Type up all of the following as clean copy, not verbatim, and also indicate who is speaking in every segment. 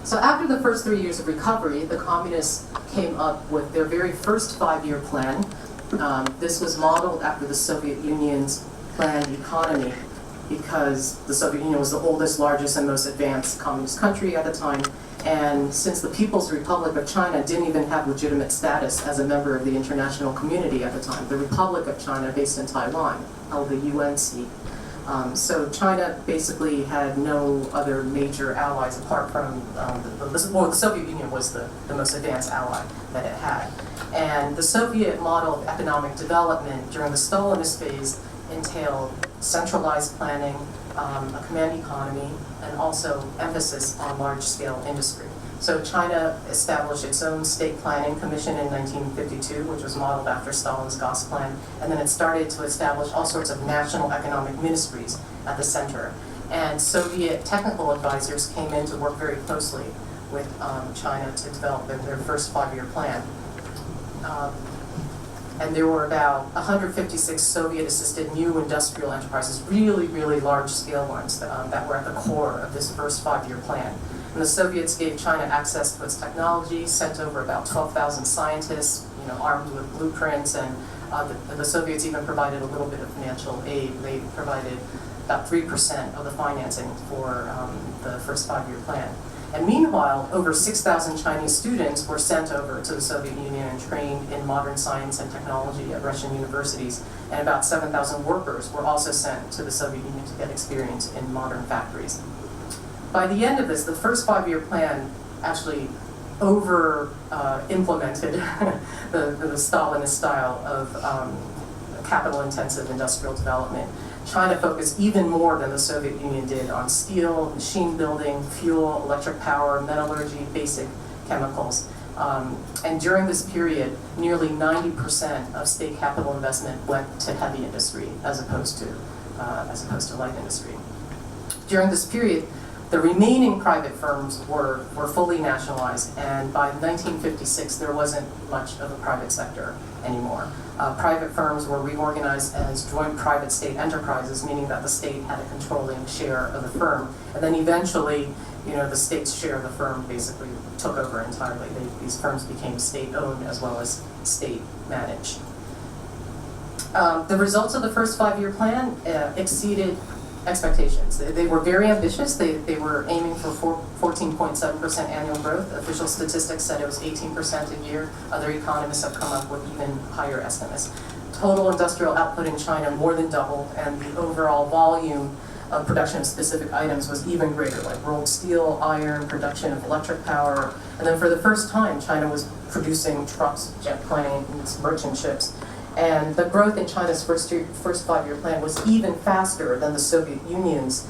Speaker 1: So after the first 3 years of recovery, the communists came up with their very first 5-year plan. This was modeled after the Soviet Union's planned economy because the Soviet Union was the oldest, largest, and most advanced communist country at the time. And since the People's Republic of China didn't even have legitimate status as a member of the international community at the time, the Republic of China, based in Taiwan, held the UN seat. So China basically had no other major allies apart from, the Soviet Union was the most advanced ally that it had. And the Soviet model of economic development during the Stalinist phase entailed centralized planning, a command economy, and also emphasis on large-scale industry. So China established its own state planning commission in 1952, which was modeled after Stalin's Gosplan, and then it started to establish all sorts of national economic ministries at the center. And Soviet technical advisors came in to work very closely with China to develop their first 5-year plan. And there were about 156 Soviet-assisted new industrial enterprises, really, really large-scale ones that were at the core of this first 5-year plan. And the Soviets gave China access to its technology, sent over about 12,000 scientists, armed with blueprints, and the Soviets even provided a little bit of financial aid. They provided about 3% of the financing for the first 5-year plan. And meanwhile, over 6,000 Chinese students were sent over to the Soviet Union and trained in modern science and technology at Russian universities, and about 7,000 workers were also sent to the Soviet Union to get experience in modern factories. By the end of this, the first 5-year plan actually over-implemented the Stalinist style of capital-intensive industrial development. China focused even more than the Soviet Union did on steel, machine building, fuel, electric power, metallurgy, basic chemicals. And during this period, nearly 90% of state capital investment went to heavy industry as opposed to light industry. During this period, the remaining private firms were fully nationalized, and by 1956, there wasn't much of a private sector anymore. Private firms were reorganized as joint private state enterprises, meaning that the state had a controlling share of the firm. And then eventually, the state's share of the firm basically took over entirely. These firms became state-owned as well as state-managed. The results of the first 5-year plan exceeded expectations. They were very ambitious. They were aiming for 14.7% annual growth. Official statistics said it was 18% a year. Other economists have come up with even higher estimates. Total industrial output in China more than doubled, and the overall volume of production of specific items was even greater, like rolled steel, iron, production of electric power. And then for the first time, China was producing trucks, jet planes, merchant ships. And the growth in China's first 5-year plan was even faster than the Soviet Union's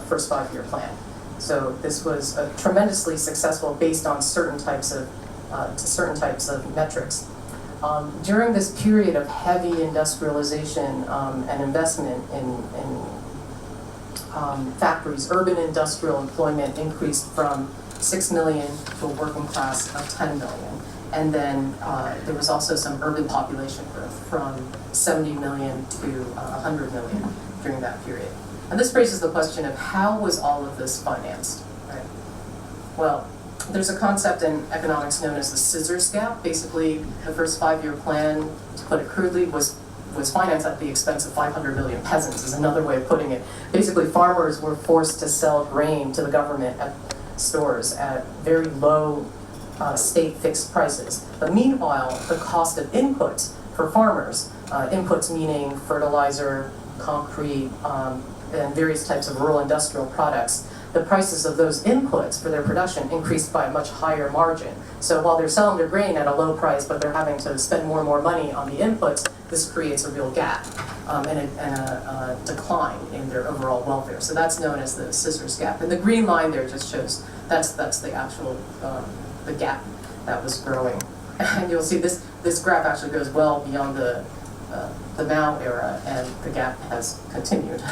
Speaker 1: first 5-year plan. So this was tremendously successful based on certain types of metrics. During this period of heavy industrialization and investment in factories, urban industrial employment increased from 6 million to a working class of 10 million. And then there was also some urban population growth from 70 million to 100 million during that period. And this raises the question of how was all of this financed, right? Well, there's a concept in economics known as the scissors gap. Basically, the first 5-year plan, to put it crudely, was financed at the expense of 500 million peasants, is another way of putting it. Basically, farmers were forced to sell grain to the government at stores at very low state fixed prices. But meanwhile, the cost of inputs for farmers, inputs meaning fertilizer, concrete, and various types of rural industrial products, the prices of those inputs for their production increased by a much higher margin. So while they're selling their grain at a low price, but they're having to spend more and more money on the inputs, this creates a real gap and a decline in their overall welfare. So that's known as the scissors gap. And the green line there just shows that's the actual the gap that was growing. And you'll see this graph actually goes well beyond the Mao era, and the gap has continued.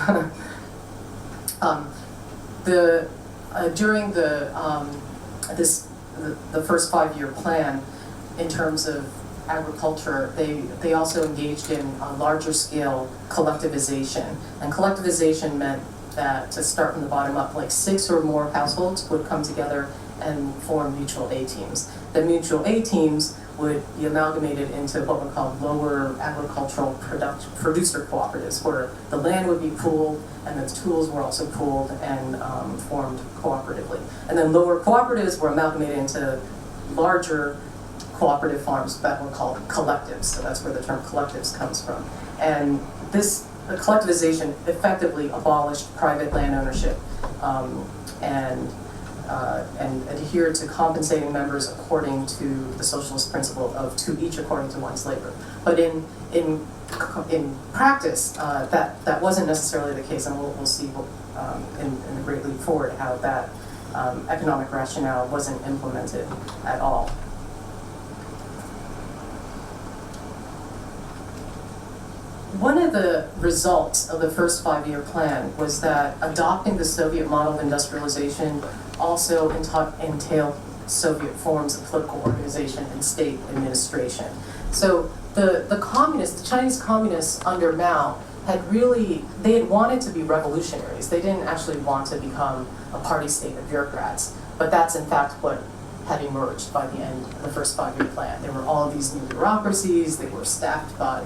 Speaker 1: During the first 5-year plan, in terms of agriculture, they also engaged in a larger scale collectivization. And collectivization meant that, to start from the bottom up, like 6 or more households would come together and form mutual aid teams. The mutual aid teams would be amalgamated into what were called lower agricultural producer cooperatives, where the land would be pooled and the tools were also pooled and formed cooperatively. And then lower cooperatives were amalgamated into larger cooperative farms that were called collectives. So that's where the term collectives comes from. And this collectivization effectively abolished private land ownership and adhered to compensating members according to the socialist principle of to each according to one's labor. But in practice, that wasn't necessarily the case, and we'll see in the Great Leap Forward how that economic rationale wasn't implemented at all. One of the results of the first five-year plan was that adopting the Soviet model of industrialization also entailed Soviet forms of political organization and state administration. So the communists, the Chinese communists under Mao, had wanted to be revolutionaries. They didn't actually want to become a party state of bureaucrats, but that's in fact what had emerged by the end of the first five-year plan. There were all of these new bureaucracies. They were staffed by,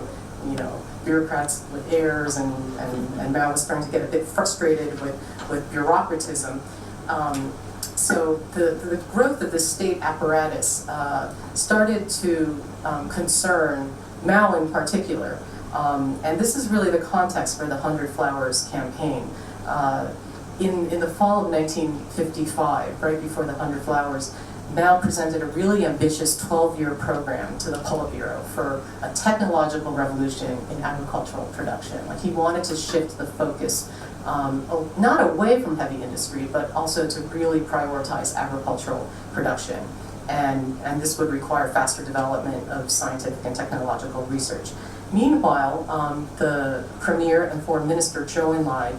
Speaker 1: bureaucrats with heirs, and Mao was starting to get a bit frustrated with bureaucratism. So the growth of the state apparatus started to concern Mao in particular. And this is really the context for the 100 Flowers campaign. In the fall of 1955, right before the 100 Flowers, Mao presented a really ambitious 12-year program to the Politburo for a technological revolution in agricultural production. Like, he wanted to shift the focus not away from heavy industry, but also to really prioritize agricultural production. And this would require faster development of scientific and technological research. Meanwhile, the Premier and Foreign Minister Zhou Enlai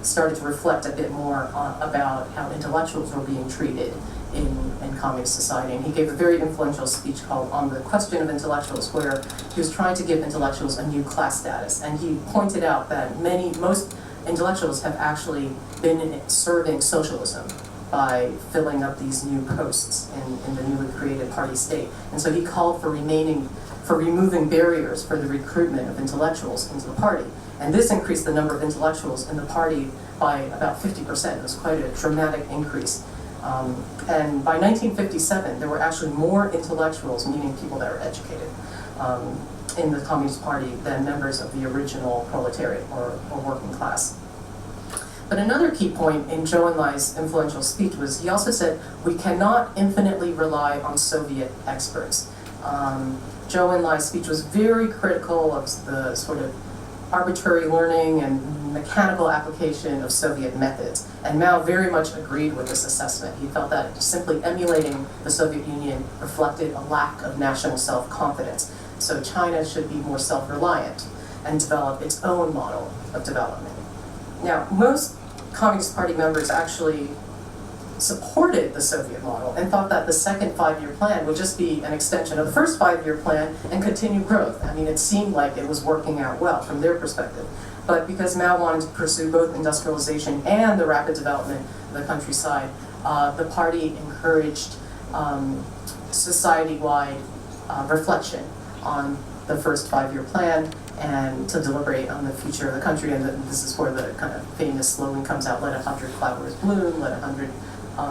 Speaker 1: started to reflect a bit more about how intellectuals were being treated in communist society. And he gave a very influential speech called On the Question of Intellectuals, where he was trying to give intellectuals a new class status. And he pointed out that most intellectuals have actually been serving socialism by filling up these new posts in the newly created party state. And so he called for removing barriers for the recruitment of intellectuals into the party. And this increased the number of intellectuals in the party by about 50%. It was quite a dramatic increase. And by 1957, there were actually more intellectuals, meaning people that were educated, in the Communist Party than members of the original proletariat or working class. But another key point in Zhou Enlai's influential speech was he also said, we cannot infinitely rely on Soviet experts. Zhou Enlai's speech was very critical of the sort of arbitrary learning and mechanical application of Soviet methods. And Mao very much agreed with this assessment. He felt that simply emulating the Soviet Union reflected a lack of national self-confidence. So China should be more self-reliant and develop its own model of development. Now, most Communist Party members actually supported the Soviet model and thought that the second five-year plan would just be an extension of the first five-year plan and continue growth. I mean, it seemed like it was working out well from their perspective. But because Mao wanted to pursue both industrialization and the rapid development of the countryside, the party encouraged society-wide reflection on the first five-year plan and to deliberate on the future of the country. And this is where the kind of famous slogan comes out, let 100 flowers bloom, let 100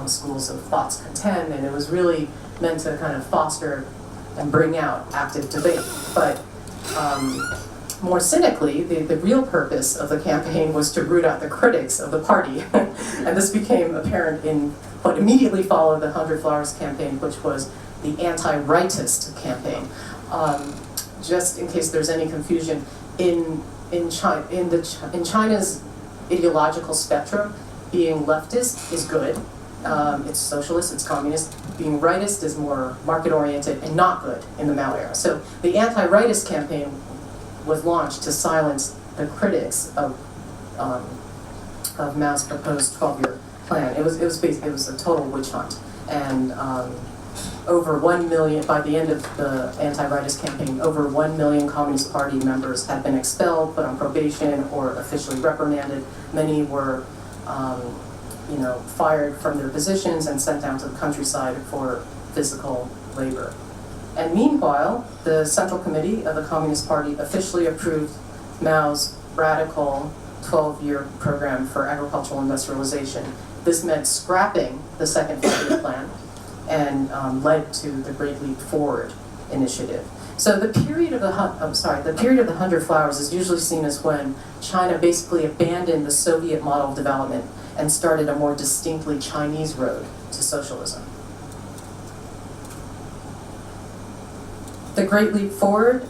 Speaker 1: schools of thoughts contend, and it was really meant to kind of foster and bring out active debate. But more cynically, the real purpose of the campaign was to root out the critics of the party. And this became apparent in what immediately followed the 100 Flowers campaign, which was the anti-rightist campaign. Just in case there's any confusion, in China's ideological spectrum, being leftist is good. It's socialist, it's communist. Being rightist is more market-oriented and not good in the Mao era. So the anti-rightist campaign was launched to silence the critics of Mao's proposed 12-year plan. It was a total witch hunt, and over 1 million, by the end of the anti-rightist campaign, over 1 million Communist Party members had been expelled, put on probation, or officially reprimanded. Many were fired from their positions and sent down to the countryside for physical labor. And meanwhile, the Central Committee of the Communist Party officially approved Mao's radical 12-year program for agricultural industrialization. This meant scrapping the second five-year plan and led to the Great Leap Forward initiative. So the period of the 100 Flowers is usually seen as when China basically abandoned the Soviet model of development and started a more distinctly Chinese road to socialism. The Great Leap Forward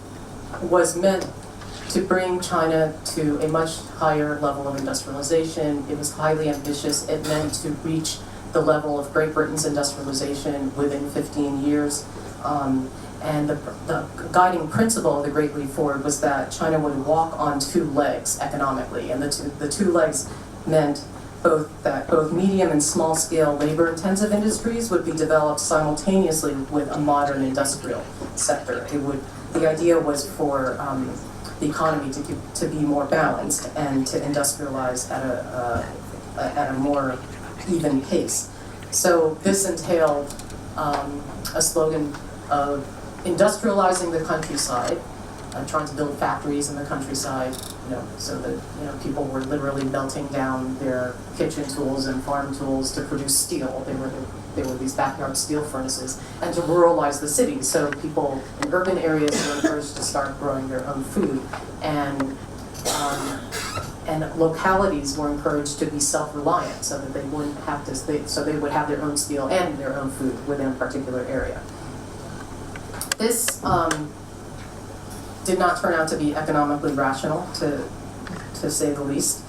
Speaker 1: was meant to bring China to a much higher level of industrialization. It was highly ambitious. It meant to reach the level of Great Britain's industrialization within 15 years. And the guiding principle of the Great Leap Forward was that China would walk on two legs economically. And the two legs meant that both medium and small scale labor intensive industries would be developed simultaneously with a modern industrial sector. The idea was for the economy to be more balanced and to industrialize at a more even pace. So this entailed a slogan of industrializing the countryside, trying to build factories in the countryside, so that people were literally melting down their kitchen tools and farm tools to produce steel. They were these backyard steel furnaces, and to ruralize the cities, so people in urban areas were encouraged to start growing their own food, and localities were encouraged to be self-reliant, so that they wouldn't have to. So they would have their own steel and their own food within a particular area. This did not turn out to be economically rational, to say the least.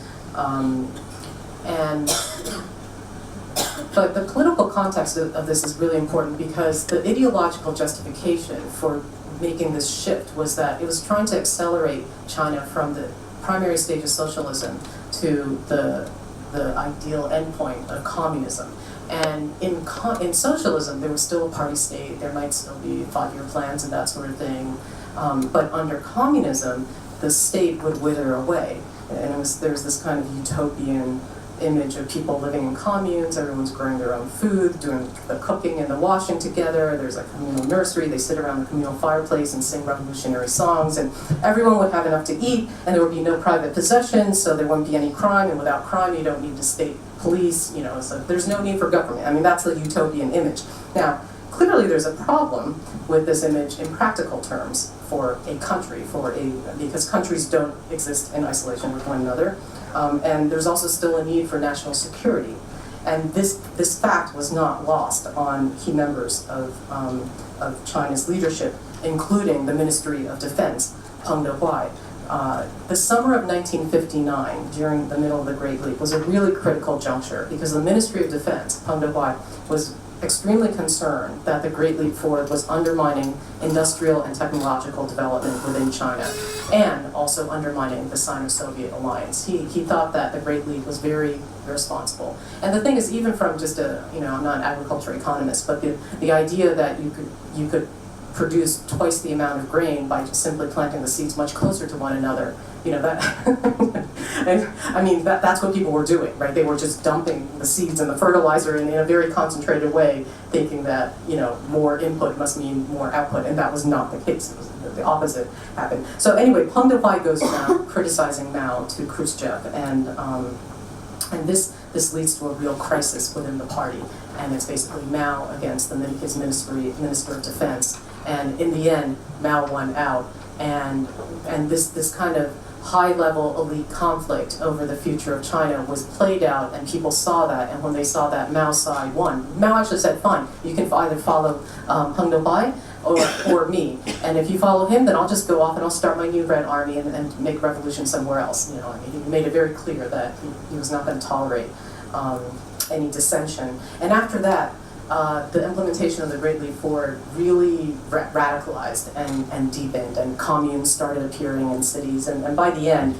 Speaker 1: But the political context of this is really important, because the ideological justification for making this shift was that it was trying to accelerate China from the primary stage of socialism to the ideal endpoint of communism. And in socialism, there was still a party state, there might still be five-year plans and that sort of thing. But under communism, the state would wither away. And there was this kind of utopian image of people living in communes, everyone's growing their own food, doing the cooking and the washing together, there's a communal nursery, they sit around the communal fireplace and sing revolutionary songs, and everyone would have enough to eat, and there would be no private possessions, so there wouldn't be any crime, and without crime you don't need the state police, so there's no need for government. I mean, that's the utopian image. Now, clearly there's a problem with this image in practical terms for a country, because countries don't exist in isolation with one another. And there's also still a need for national security. And this fact was not lost on key members of China's leadership, including the Ministry of Defense, Peng Dehuai. The summer of 1959, during the middle of the Great Leap, was a really critical juncture, because the Ministry of Defense, Peng Dehuai, was extremely concerned that the Great Leap Forward was undermining industrial and technological development within China, and also undermining the Sino-Soviet alliance. He thought that the Great Leap was very irresponsible. And the thing is, even from just I'm not an agriculture economist, but the idea that you could produce twice the amount of grain by just simply planting the seeds much closer to one another, that's what people were doing, right? They were just dumping the seeds and the fertilizer in a very concentrated way, thinking that, more input must mean more output, and that was not the case. It was the opposite happened. So anyway, Peng Dehuai goes around criticizing Mao to Khrushchev, and this leads to a real crisis within the party, and it's basically Mao against his Minister of Defense, and in the end, Mao won out, and this kind of high-level elite conflict over the future of China was played out, and people saw that, and when they saw that Mao's side won, Mao actually said, fine, you can either follow Peng Dehuai or me, and if you follow him, then I'll just go off and I'll start my new Red Army and make revolution somewhere else. He made it very clear that he was not going to tolerate any dissension. And after that, the implementation of the Great Leap Forward really radicalized and deepened, and communes started appearing in cities, and by the end,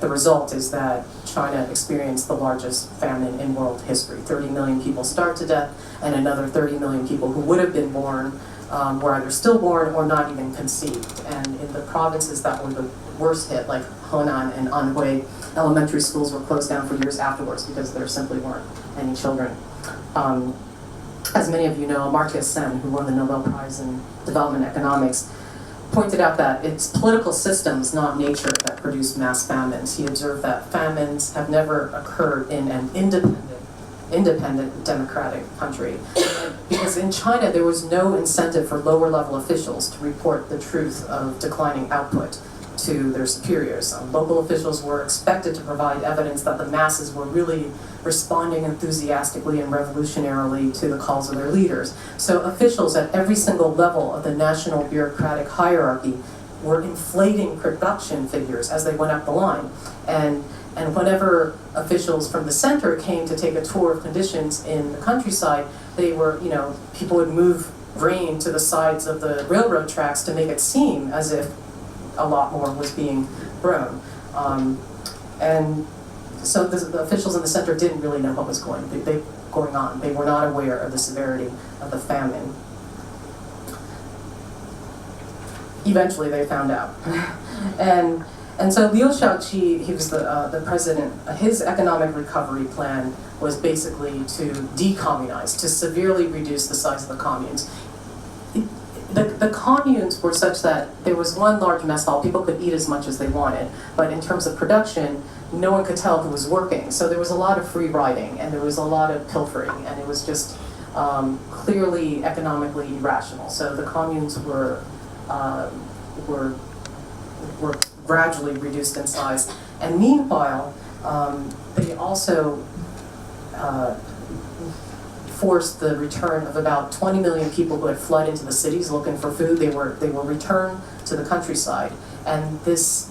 Speaker 1: the result is that China experienced the largest famine in world history. 30 million people starved to death, and another 30 million people who would have been born were either stillborn or not even conceived. And in the provinces that were the worst hit, like Honan and Anhui, elementary schools were closed down for years afterwards because there simply weren't any children. As many of you know, Amartya Sen, who won the Nobel Prize in Development Economics, pointed out that it's political systems, not nature, that produce mass famines. He observed that famines have never occurred in an independent democratic country. Because in China, there was no incentive for lower level officials to report the truth of declining output to their superiors. Local officials were expected to provide evidence that the masses were really responding enthusiastically and revolutionarily to the calls of their leaders. So officials at every single level of the national bureaucratic hierarchy were inflating production figures as they went up the line. And whenever officials from the center came to take a tour of conditions in the countryside, they were, people would move grain to the sides of the railroad tracks to make it seem as if a lot more was being grown. And so the officials in the center didn't really know what was going on. They were not aware of the severity of the famine. Eventually they found out. And so Liu Shaoqi, he was the president, his economic recovery plan was basically to decommunize, to severely reduce the size of the communes. The communes were such that there was one large mess hall, people could eat as much as they wanted, but in terms of production, no one could tell who was working. So there was a lot of free riding, and there was a lot of pilfering, and it was just clearly economically irrational. So the communes were gradually reduced in size. And meanwhile, they also forced the return of about 20 million people who had fled into the cities looking for food. They were returned to the countryside, and this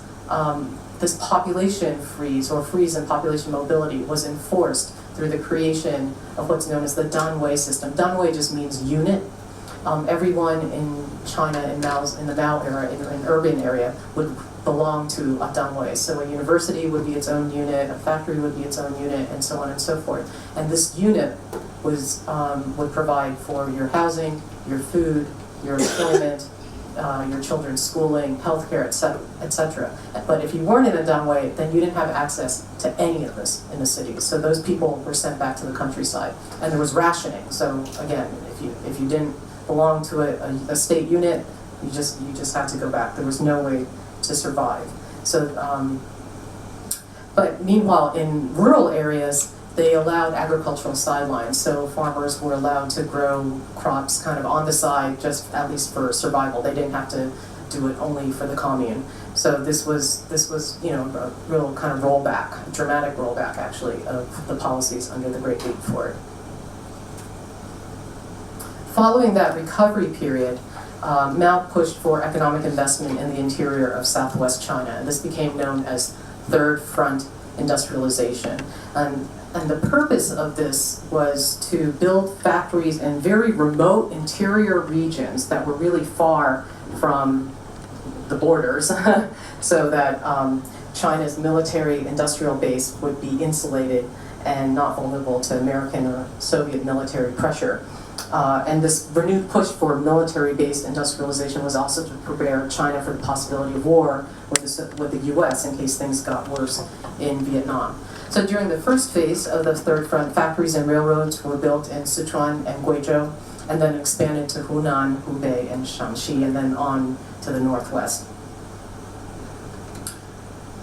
Speaker 1: population freeze, or freeze in population mobility, was enforced through the creation of what's known as the Danwei system. Danwei just means unit. Everyone in China in the Mao era, in an urban area, would belong to a danwei. So a university would be its own unit, a factory would be its own unit, and so on and so forth. And this unit was would provide for your housing, your food, your employment, your children's schooling, healthcare, etc. But if you weren't in a danwei, then you didn't have access to any of this in the cities. So those people were sent back to the countryside, and there was rationing. So again, if you didn't belong to a state unit, you just had to go back. There was no way to survive. So, but meanwhile, in rural areas, they allowed agricultural sidelines. So farmers were allowed to grow crops kind of on the side, just at least for survival. They didn't have to do it only for the commune. So this was a real kind of rollback, a dramatic rollback actually, of the policies under the Great Leap Forward. Following that recovery period, Mao pushed for economic investment in the interior of southwest China, and this became known as Third Front Industrialization. And the purpose of this was to build factories in very remote interior regions that were really far from the borders, so that China's military industrial base would be insulated and not vulnerable to American or Soviet military pressure. And this renewed push for military-based industrialization was also to prepare China for the possibility of war with the US in case things got worse in Vietnam. So during the first phase of the Third Front, factories and railroads were built in Sichuan and Guizhou, and then expanded to Hunan, Hubei, and Shanxi, and then on to the northwest.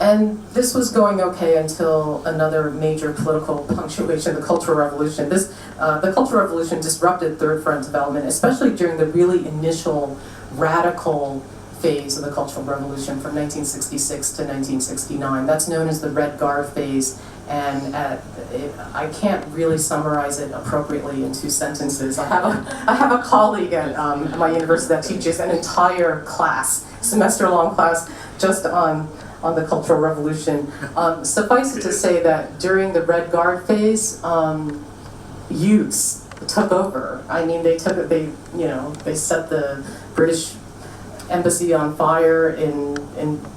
Speaker 1: And this was going okay until another major political punctuation, the Cultural Revolution. The Cultural Revolution disrupted Third Front development, especially during the really initial radical phase of the Cultural Revolution from 1966 to 1969. That's known as the Red Guard phase, and I can't really summarize it appropriately in 2 sentences. I have a colleague at my university that teaches an entire class, semester-long class, just on the Cultural Revolution. Suffice it to say that during the Red Guard phase, youths took over. I mean, they set the British embassy on fire in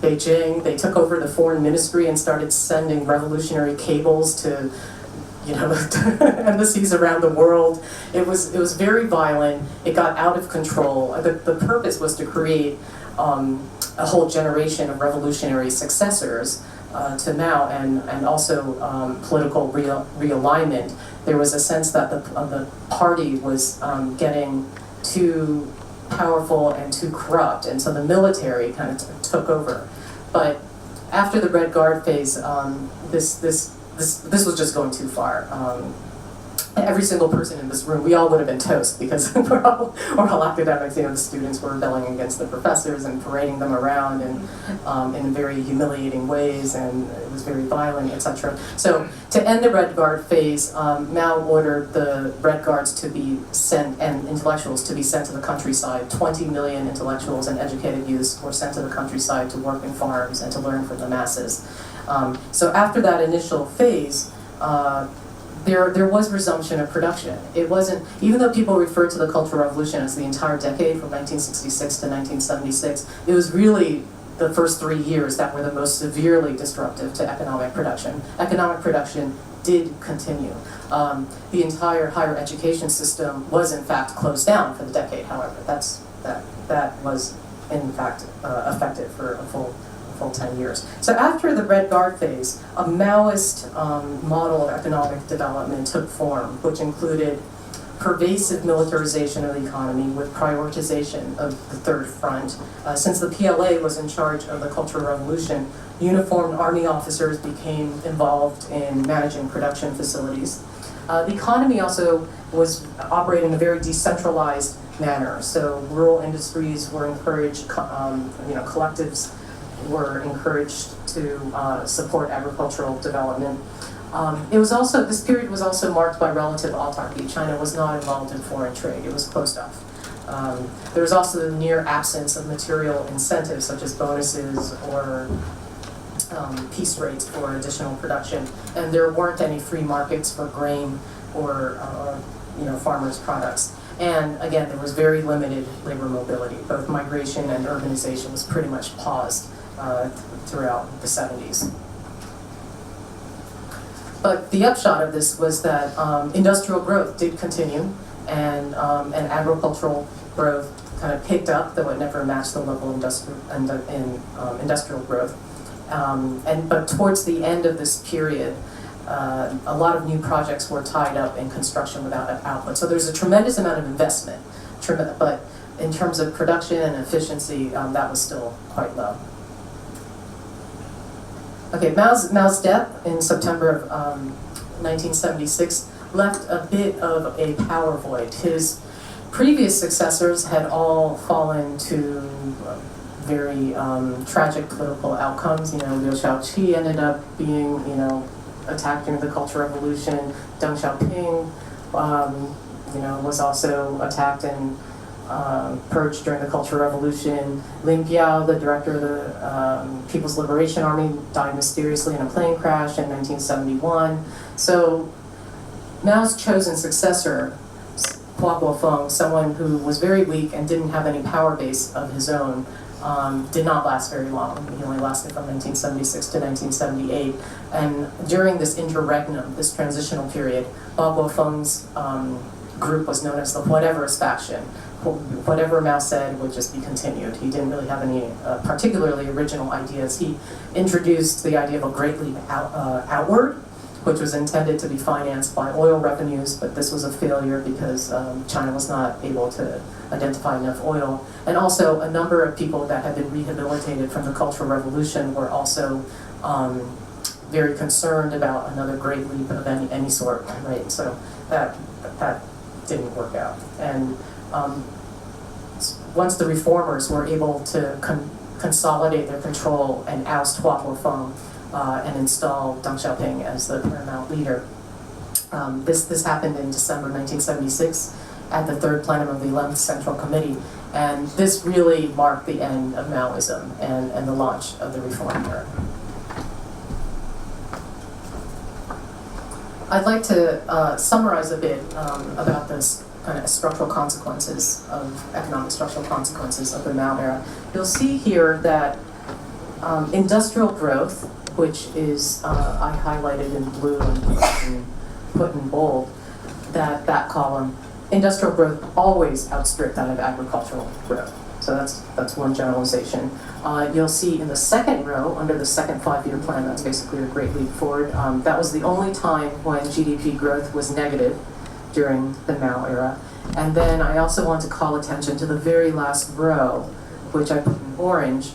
Speaker 1: Beijing. They took over the foreign ministry and started sending revolutionary cables to embassies around the world. It was very violent. It got out of control. The purpose was to create a whole generation of revolutionary successors to Mao, and also political realignment. There was a sense that the party was getting too powerful and too corrupt, and so the military kind of took over. But after the Red Guard phase, this was just going too far. Every single person in this room, we all would have been toast, because we're all academics. The students were rebelling against the professors and parading them around and in very humiliating ways, and it was very violent, etc. So to end the Red Guard phase, Mao ordered the Red Guards to be sent, and intellectuals to be sent to the countryside. 20 million intellectuals and educated youths were sent to the countryside to work in farms and to learn from the masses. So after that initial phase, there was resumption of production. It wasn't, even though people refer to the Cultural Revolution as the entire decade from 1966 to 1976, it was really the first 3 years that were the most severely disruptive to economic production. Economic production did continue. The entire higher education system was in fact closed down for the decade, however. That was in fact effective for a full 10 years. So after the Red Guard phase, a Maoist model of economic development took form, which included pervasive militarization of the economy with prioritization of the third front. Since the PLA was in charge of the Cultural Revolution, uniformed army officers became involved in managing production facilities. The economy also was operating in a very decentralized manner. So rural industries were encouraged, collectives were encouraged to support agricultural development. This period was also marked by relative autarky. China was not involved in foreign trade, it was closed off. There was also the near absence of material incentives such as bonuses or piece rates for additional production. And there weren't any free markets for grain or farmers' products. And again, there was very limited labor mobility. Both migration and urbanization was pretty much paused throughout the 70s. But the upshot of this was that industrial growth did continue, and agricultural growth kind of picked up, though it never matched the level of industrial growth. But towards the end of this period, a lot of new projects were tied up in construction without output. So there's a tremendous amount of investment, but in terms of production and efficiency, that was still quite low. Okay, Mao's death in September of 1976 left a bit of a power void. His previous successors had all fallen to very tragic political outcomes. Liu Shaoqi ended up being, attacked during the Cultural Revolution. Deng Xiaoping, was also attacked and purged during the Cultural Revolution. Lin Biao, the director of the People's Liberation Army, died mysteriously in a plane crash in 1971. So Mao's chosen successor, Hua Guofeng, someone who was very weak and didn't have any power base of his own, did not last very long. He only lasted from 1976 to 1978. And during this interregnum, this transitional period, Hua Guofeng's group was known as the Whatever's faction. Whatever Mao said would just be continued. He didn't really have any particularly original ideas. He introduced the idea of a Great Leap outward, which was intended to be financed by oil revenues, but this was a failure because China was not able to identify enough oil. And also a number of people that had been rehabilitated from the Cultural Revolution were also very concerned about another Great Leap of any sort, right? So that didn't work out. And once the reformers were able to consolidate their control and oust Hua Guofeng and install Deng Xiaoping as the paramount leader, this happened in December 1976 at the third plenum of the 11th Central Committee, and this really marked the end of Maoism and the launch of the reform era. I'd like to summarize a bit about this kind of economic structural consequences of the Mao era. You'll see here that industrial growth, which is I highlighted in blue and put in bold that column, industrial growth always outstripped that of agricultural growth. So that's one generalization. You'll see in the second row, under the second 5-year plan, that's basically a great leap forward. That was the only time when GDP growth was negative during the Mao era. And then I also want to call attention to the very last row, which I put in orange,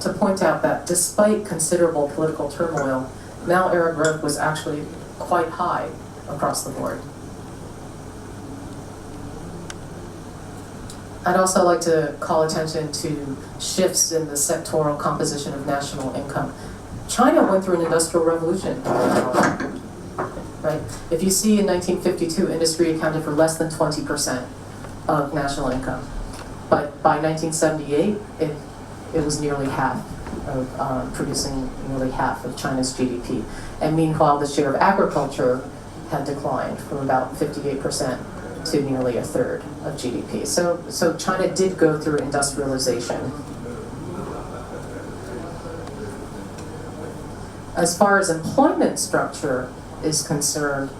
Speaker 1: to point out that despite considerable political turmoil, Mao era growth was actually quite high across the board. I'd also like to call attention to shifts in the sectoral composition of national income. China went through an industrial revolution. Right? If you see in 1952, industry accounted for less than 20% of national income. But by 1978, it was nearly half of producing nearly half of China's GDP. And meanwhile, the share of agriculture had declined from about 58% to nearly a third of GDP. So China did go through industrialization. As far as employment structure is concerned,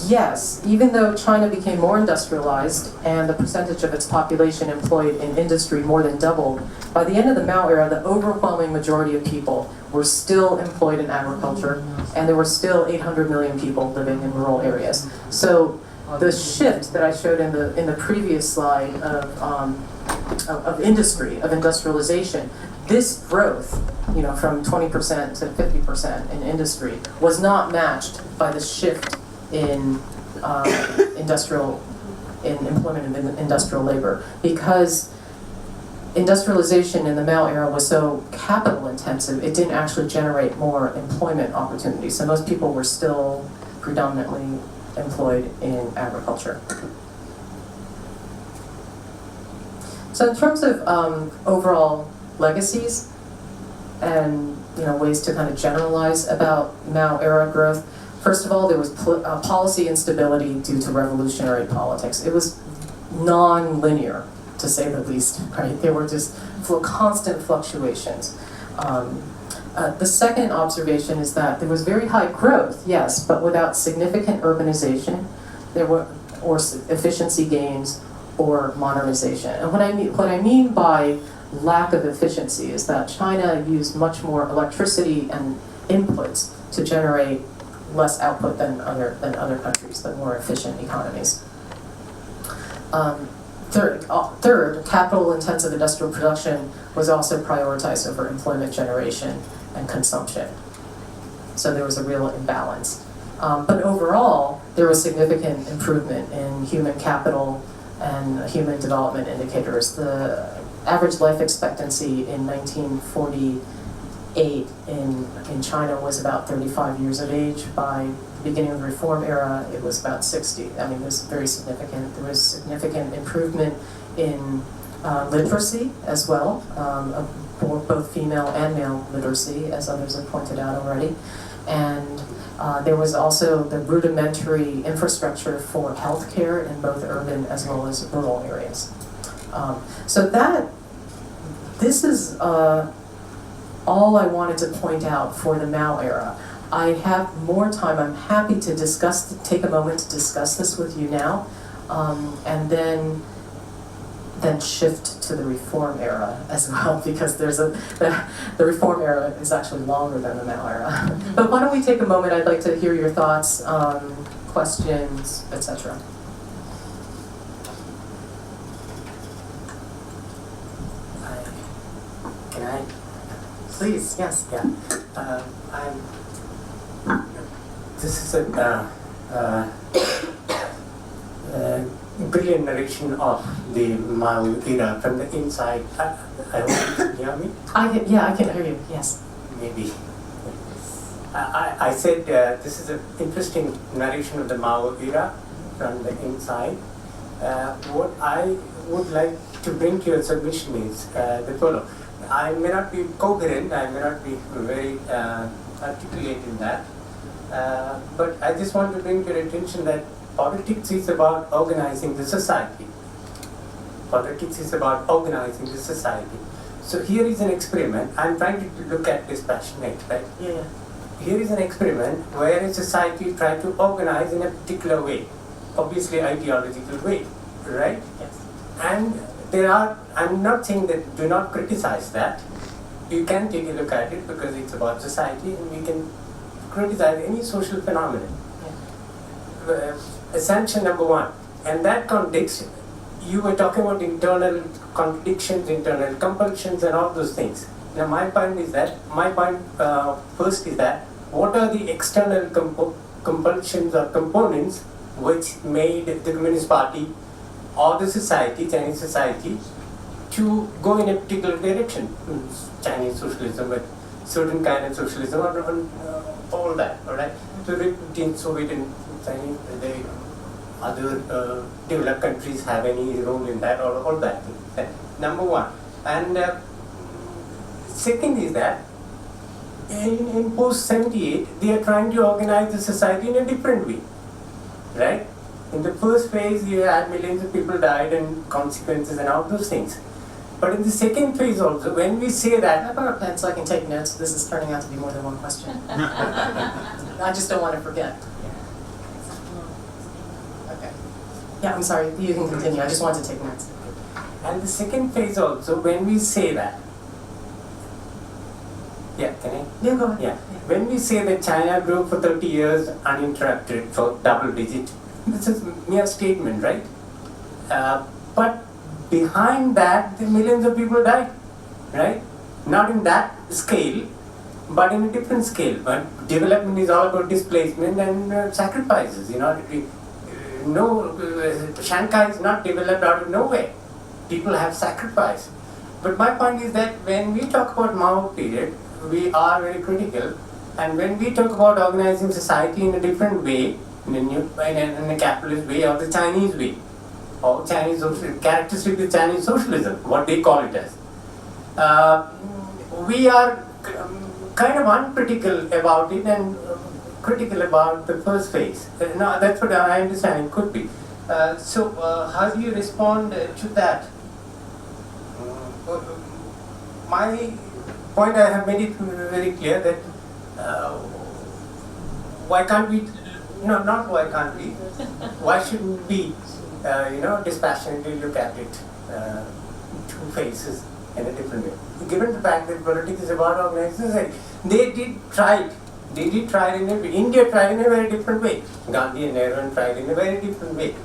Speaker 1: yes, even though China became more industrialized and the percentage of its population employed in industry more than doubled, by the end of the Mao era, the overwhelming majority of people were still employed in agriculture, and there were still 800 million people living in rural areas. So the shift that I showed in the previous slide of industry, of industrialization, this growth, from 20% to 50% in industry, was not matched by the shift in employment of industrial labor, because industrialization in the Mao era was so capital intensive, it didn't actually generate more employment opportunities. So most people were still predominantly employed in agriculture. So in terms of overall legacies and ways to kind of generalize about Mao era growth, first of all, there was policy instability due to revolutionary politics. It was non-linear, to say the least, right? There were just constant fluctuations. The second observation is that there was very high growth, yes, but without significant urbanization, or efficiency gains, or modernization. And what I mean by lack of efficiency is that China used much more electricity and inputs to generate less output than other countries, the more efficient economies. Third, capital-intensive industrial production was also prioritized over employment generation and consumption. So there was a real imbalance. But overall, there was significant improvement in human capital and human development indicators. The average life expectancy in 1948 in China was about 35 years of age. By the beginning of the reform era, it was about 60. I mean, it was very significant. There was significant improvement in literacy as well, both female and male literacy, as others have pointed out already. And there was also the rudimentary infrastructure for healthcare in both urban as well as rural areas. So this is all I wanted to point out for the Mao era. I have more time. I'm happy to take a moment to discuss this with you now, and then shift to the reform era as well, because the reform era is actually longer than the Mao era. But why don't we take a moment? I'd like to hear your thoughts, questions, etc.
Speaker 2: Can I?
Speaker 1: Please, yes.
Speaker 2: Yeah. This is a brilliant narration of the Mao era from the inside. I hope you can hear me?
Speaker 1: I can hear you, yes.
Speaker 2: Maybe. I said this is an interesting narration of the Mao era from the inside. What I would like to bring to your submission is the following. I may not be coherent, I may not be very articulate in that, but I just want to bring to your attention that politics is about organizing the society. Politics is about organizing the society. So here is an experiment. I'm trying to look at dispassionate, right?
Speaker 1: Yeah.
Speaker 2: here is an experiment where a society tried to organize in a particular way, obviously ideological way, right?
Speaker 1: Yes.
Speaker 2: And there are, I'm not saying that do not criticize that. You can take a look at it because it's about society and we can criticize any social phenomenon. Assumption number one, and that context, you were talking about internal contradictions, internal compulsions and all those things. Now my point first is that, what are the external compulsions or components which made the Communist Party or the society, Chinese society, to go in a particular direction? Chinese socialism, with certain kind of socialism, all that, all right? So in Soviet and Chinese, the other developed countries have any role in that, or all that. Number one. And second is that in post-78, they are trying to organize the society in a different way, right? In the first phase, you had millions of people died and consequences and all those things. But in the second phase also, when we say that...
Speaker 1: I brought a pen so I can take notes. This is turning out to be more than one question. I just don't want to forget. Okay. Yeah, I'm sorry, you can continue. I just wanted to take notes.
Speaker 2: And the second phase also, when we say that... Yeah, can I?
Speaker 1: Yeah, go ahead.
Speaker 2: Yeah. When we say that China grew for 30 years uninterrupted for double digit, this is mere statement, right? But behind that, the millions of people died, right? Not in that scale, but in a different scale. But development is all about displacement and sacrifices. You know, Shanghai is not developed out of nowhere. People have sacrificed. But my point is that when we talk about Mao period, we are very critical. And when we talk about organizing society in a different way, in a capitalist way or the Chinese way, or Chinese characteristic of Chinese socialism, what they call it as, we are kind of uncritical about it and critical about the first phase. No, that's what I understand it could be. So how do you respond to that? My point, I have made it very clear that why can't we, no, not why can't we, why shouldn't we, dispassionately look at it, two phases in a different way. Given the fact that politics is about organizing society, they did try it in a way. India tried in a very different way. Gandhi and Nehru tried in a very different way.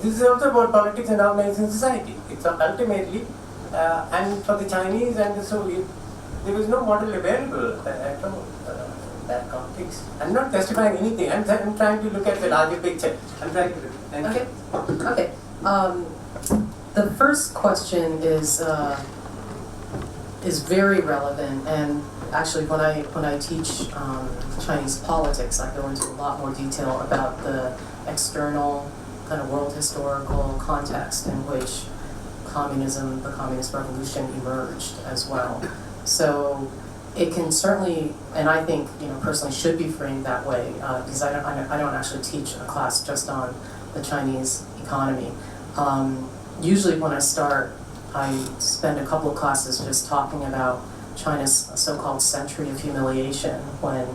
Speaker 2: This is also about politics and organizing society. It's ultimately, and for the Chinese and the Soviet, there was no model available at all. That context. I'm not justifying anything. I'm trying to look at the larger picture. I'm trying to.
Speaker 1: Okay. Okay. The first question is very relevant, and actually, when I teach Chinese politics, I go into a lot more detail about the external kind of world historical context in which communism, the communist revolution, emerged as well. So it can certainly, and I think personally should be framed that way, because I don't actually teach a class just on the Chinese economy. Usually when I start, I spend a couple of classes just talking about China's so-called century of humiliation, when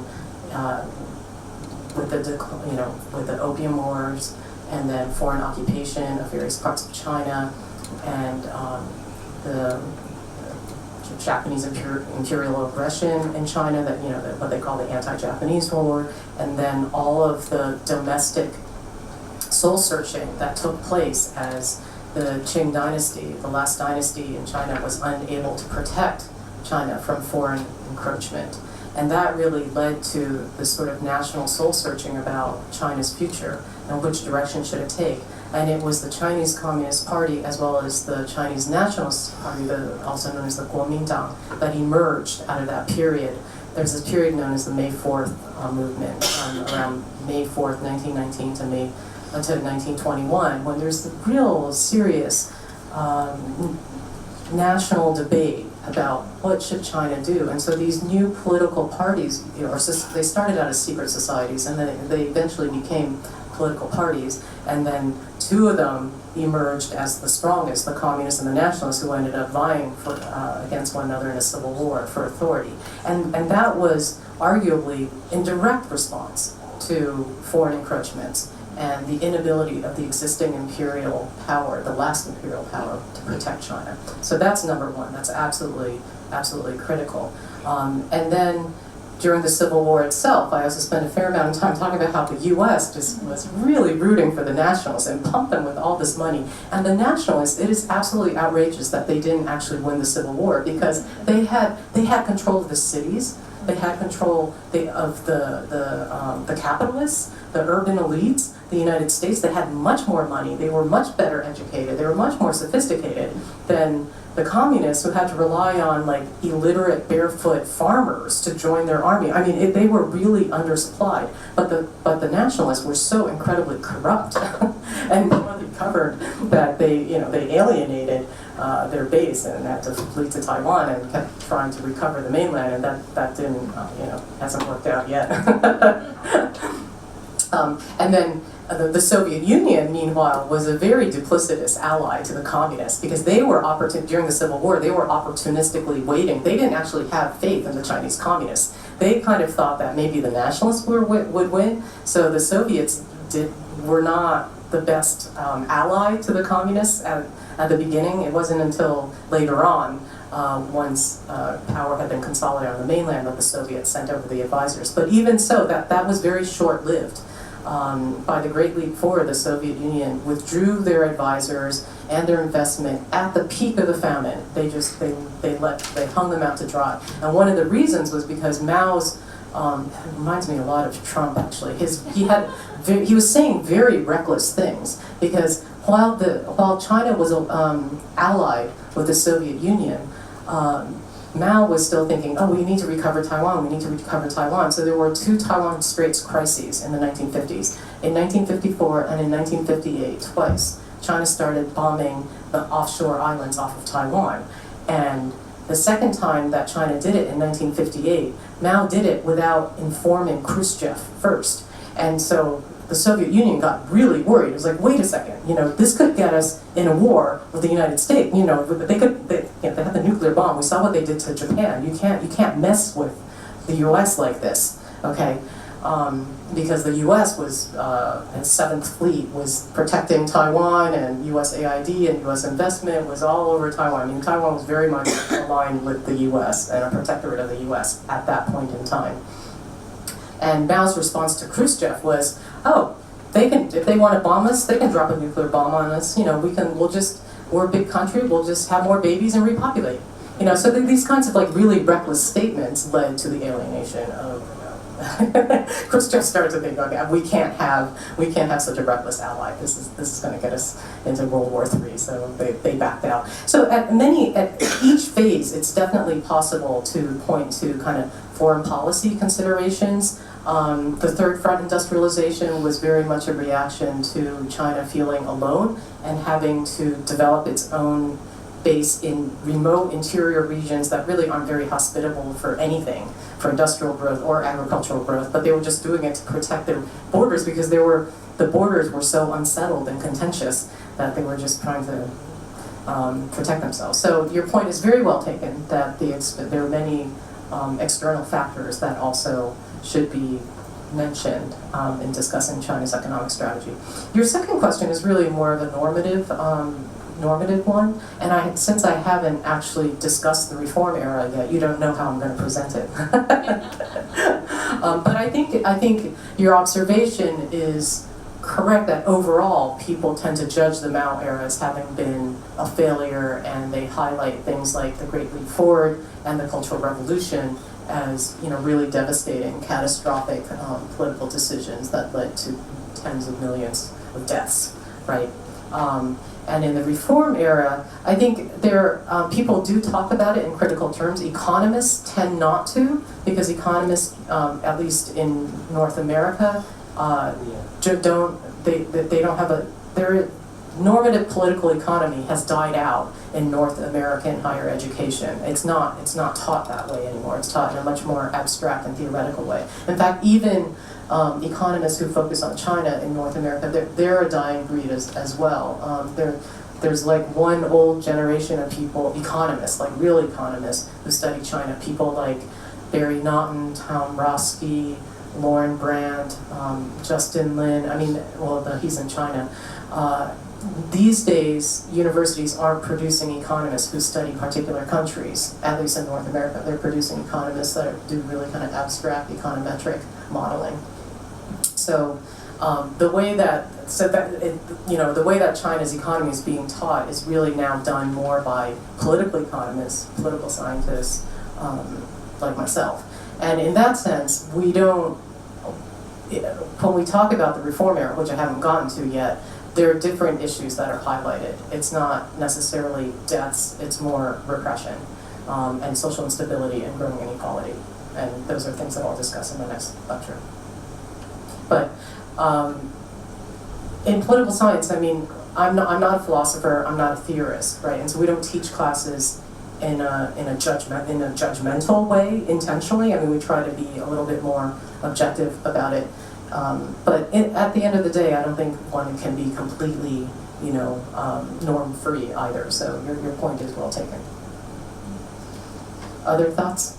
Speaker 1: with the opium wars and then foreign occupation of various parts of China and the Japanese imperial aggression in China, that what they call the anti-Japanese war, and then all of the domestic soul searching that took place as the Qing dynasty, the last dynasty in China, was unable to protect China from foreign encroachment. And that really led to this sort of national soul searching about China's future and which direction should it take. And it was the Chinese Communist Party as well as the Chinese Nationalist Party, also known as the Kuomintang, that emerged out of that period. There's this period known as the May 4th movement, around May 4th, 1919 to 1921, when there's the real serious national debate about what should China do. And so these new political parties, they started out as secret societies, and then they eventually became political parties, and then two of them emerged as the strongest, the communists and the nationalists, who ended up vying for, against one another in a civil war for authority. And that was arguably in direct response to foreign encroachments and the inability of the existing imperial power, the last imperial power, to protect China. So that's number one. That's absolutely critical. And then during the Civil War itself, I also spent a fair amount of time talking about how the U.S. just was really rooting for the nationalists and pumped them with all this money. And the nationalists, it is absolutely outrageous that they didn't actually win the Civil War, because they had control of the cities, they had control of the capitalists, the urban elites, the United States. They had much more money, they were much better educated, they were much more sophisticated than the communists, who had to rely on like illiterate barefoot farmers to join their army. I mean, they were really undersupplied. But the nationalists were so incredibly corrupt and covered that they alienated their base and had to flee to Taiwan and kept trying to recover the mainland, and that didn't hasn't worked out yet. And then the Soviet Union, meanwhile, was a very duplicitous ally to the communists, because they were during the Civil War, they were opportunistically waiting. They didn't actually have faith in the Chinese communists. They kind of thought that maybe the nationalists would win, so the Soviets were not the best ally to the communists at the beginning. It wasn't until later on, once power had been consolidated on the mainland, that the Soviets sent over the advisors. But even so, that was very short-lived. By the Great Leap Forward, the Soviet Union withdrew their advisors and their investment at the peak of the famine. They hung them out to dry. And one of the reasons was because Mao's, it reminds me a lot of Trump actually. He was saying very reckless things, because while China was allied with the Soviet Union, Mao was still thinking, oh, we need to recover Taiwan, we need to recover Taiwan. So there were two Taiwan Straits crises in the 1950s. In 1954 and in 1958, twice, China started bombing the offshore islands off of Taiwan. And the second time that China did it, in 1958, Mao did it without informing Khrushchev first. And so the Soviet Union got really worried. It was like, wait a second, this could get us in a war with the United States. They had the nuclear bomb. We saw what they did to Japan. You can't mess with the U.S. like this, okay? Because the U.S. was, its Seventh Fleet was protecting Taiwan, and USAID and U.S. investment was all over Taiwan. I mean, Taiwan was very much aligned with the U.S. and a protectorate of the U.S. at that point in time. And Mao's response to Khrushchev was, oh, if they want to bomb us, they can drop a nuclear bomb on us. We're a big country, we'll just have more babies and repopulate. So these kinds of like really reckless statements led to the alienation of Khrushchev started to think, okay, we can't have such a reckless ally. This is going to get us into World War III. So they backed out. So at each phase, it's definitely possible to point to kind of foreign policy considerations. The third front, industrialization, was very much a reaction to China feeling alone and having to develop its own base in remote interior regions that really aren't very hospitable for anything, for industrial growth or agricultural growth, but they were just doing it to protect their borders, because the borders were so unsettled and contentious that they were just trying to protect themselves. So your point is very well taken, that there are many external factors that also should be mentioned in discussing China's economic strategy. Your second question is really more of a normative one, and since I haven't actually discussed the reform era yet, you don't know how I'm going to present it. But I think your observation is correct, that overall people tend to judge the Mao era as having been a failure, and they highlight things like the Great Leap Forward and the Cultural Revolution as really devastating, catastrophic political decisions that led to tens of millions of deaths, right? And in the reform era, I think people do talk about it in critical terms. Economists tend not to, because economists, at least in North America, their normative political economy has died out in North American higher education. It's not taught that way anymore. It's taught in a much more abstract and theoretical way. In fact, even economists who focus on China in North America, they're a dying breed as well. There's like one old generation of people, economists, like real economists, who study China. People like Barry Naughton, Tom Roski, Lauren Brand, Justin Lin. I mean, well, he's in China. These days, universities aren't producing economists who study particular countries, at least in North America. They're producing economists that do really kind of abstract econometric modeling. So the way that the way that China's economy is being taught is really now done more by political economists, political scientists, like myself. And in that sense, we don't, when we talk about the reform era, which I haven't gotten to yet, there are different issues that are highlighted. It's not necessarily deaths, it's more repression, and social instability and growing inequality. And those are things that I'll discuss in the next lecture. But in political science, I mean, I'm not a philosopher, I'm not a theorist, right? And so we don't teach classes in a judgmental way intentionally. I mean, we try to be a little bit more objective about it. But at the end of the day, I don't think one can be completely, norm-free either. So your point is well taken. Other thoughts?